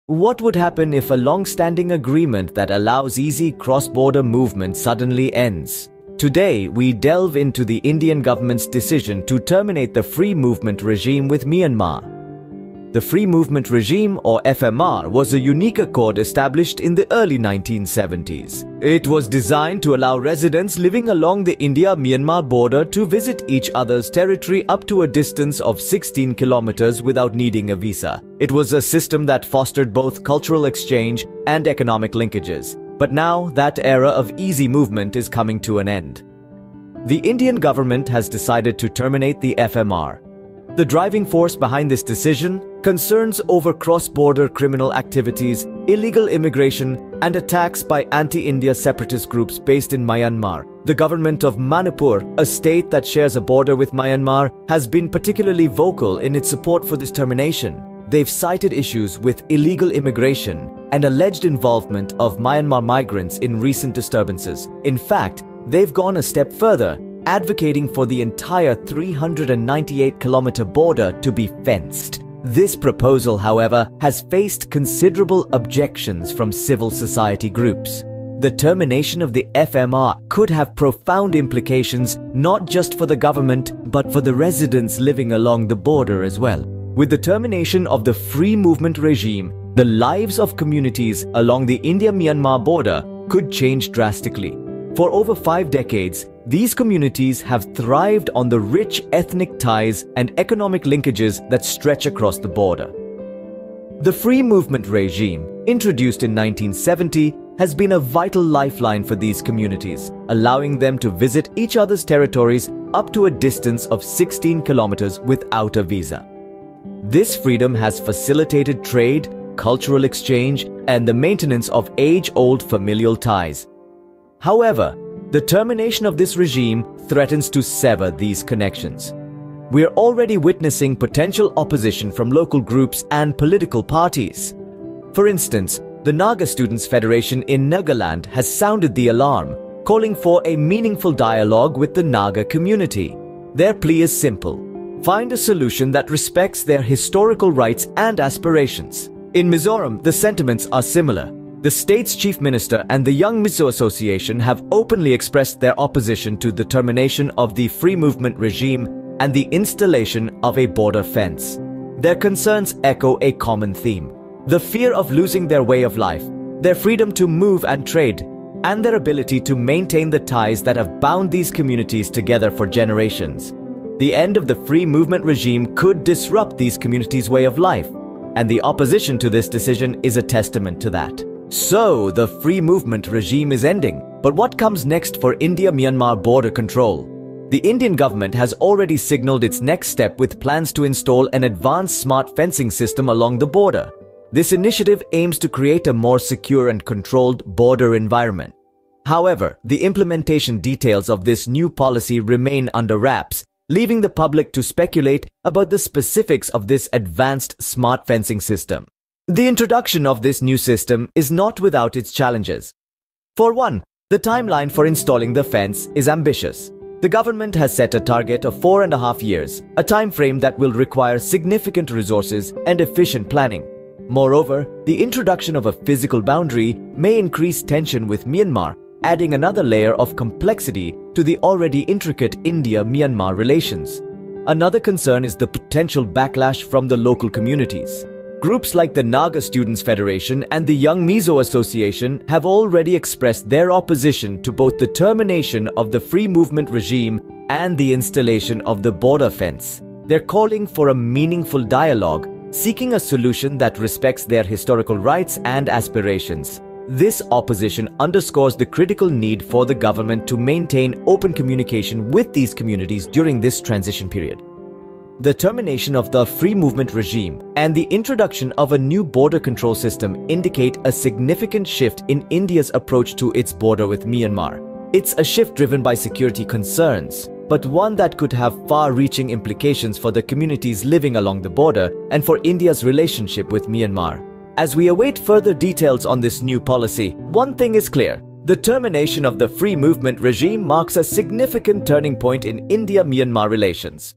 What would happen if a long-standing agreement that allows easy cross-border movement suddenly ends? Today, we delve into the Indian government's decision to terminate the free movement regime with Myanmar. The Free Movement Regime, or FMR, was a unique accord established in the early 1970s. It was designed to allow residents living along the India-Myanmar border to visit each other's territory up to a distance of 16 kilometers without needing a visa. It was a system that fostered both cultural exchange and economic linkages. But now, that era of easy movement is coming to an end. The Indian government has decided to terminate the FMR. The driving force behind this decision: concerns over cross-border criminal activities, illegal immigration, and attacks by anti-India separatist groups based in Myanmar. The government of Manipur, a state that shares a border with Myanmar, has been particularly vocal in its support for this termination. They've cited issues with illegal immigration and alleged involvement of Myanmar migrants in recent disturbances. In fact, they've gone a step further, advocating for the entire 398-kilometer border to be fenced. This proposal, however, has faced considerable objections from civil society groups. The termination of the FMR could have profound implications not just for the government, but for the residents living along the border as well. With the termination of the free movement regime, the lives of communities along the India-Myanmar border could change drastically. For over 5 decades, these communities have thrived on the rich ethnic ties and economic linkages that stretch across the border. The free movement regime, introduced in 1970, has been a vital lifeline for these communities, allowing them to visit each other's territories up to a distance of 16 kilometers without a visa. This freedom has facilitated trade, cultural exchange, and the maintenance of age-old familial ties. However, the termination of this regime threatens to sever these connections. We are already witnessing potential opposition from local groups and political parties. For instance, the Naga Students Federation in Nagaland has sounded the alarm, calling for a meaningful dialogue with the Naga community. Their plea is simple: find a solution that respects their historical rights and aspirations. In Mizoram, the sentiments are similar. The state's chief minister and the Young Mizo Association have openly expressed their opposition to the termination of the free movement regime and the installation of a border fence. Their concerns echo a common theme: the fear of losing their way of life, their freedom to move and trade, and their ability to maintain the ties that have bound these communities together for generations. The end of the free movement regime could disrupt these communities' way of life, and the opposition to this decision is a testament to that. So, the free movement regime is ending, but what comes next for India-Myanmar border control? The Indian government has already signaled its next step with plans to install an advanced smart fencing system along the border. This initiative aims to create a more secure and controlled border environment. However, the implementation details of this new policy remain under wraps, leaving the public to speculate about the specifics of this advanced smart fencing system. The introduction of this new system is not without its challenges. For one, the timeline for installing the fence is ambitious. The government has set a target of 4.5 years, a time frame that will require significant resources and efficient planning. Moreover, the introduction of a physical boundary may increase tension with Myanmar, adding another layer of complexity to the already intricate India-Myanmar relations. Another concern is the potential backlash from the local communities. Groups like the Naga Students Federation and the Young Mizo Association have already expressed their opposition to both the termination of the free movement regime and the installation of the border fence. They're calling for a meaningful dialogue, seeking a solution that respects their historical rights and aspirations. This opposition underscores the critical need for the government to maintain open communication with these communities during this transition period. The termination of the free movement regime and the introduction of a new border control system indicate a significant shift in India's approach to its border with Myanmar. It's a shift driven by security concerns, but one that could have far-reaching implications for the communities living along the border and for India's relationship with Myanmar. As we await further details on this new policy, one thing is clear: the termination of the free movement regime marks a significant turning point in India-Myanmar relations.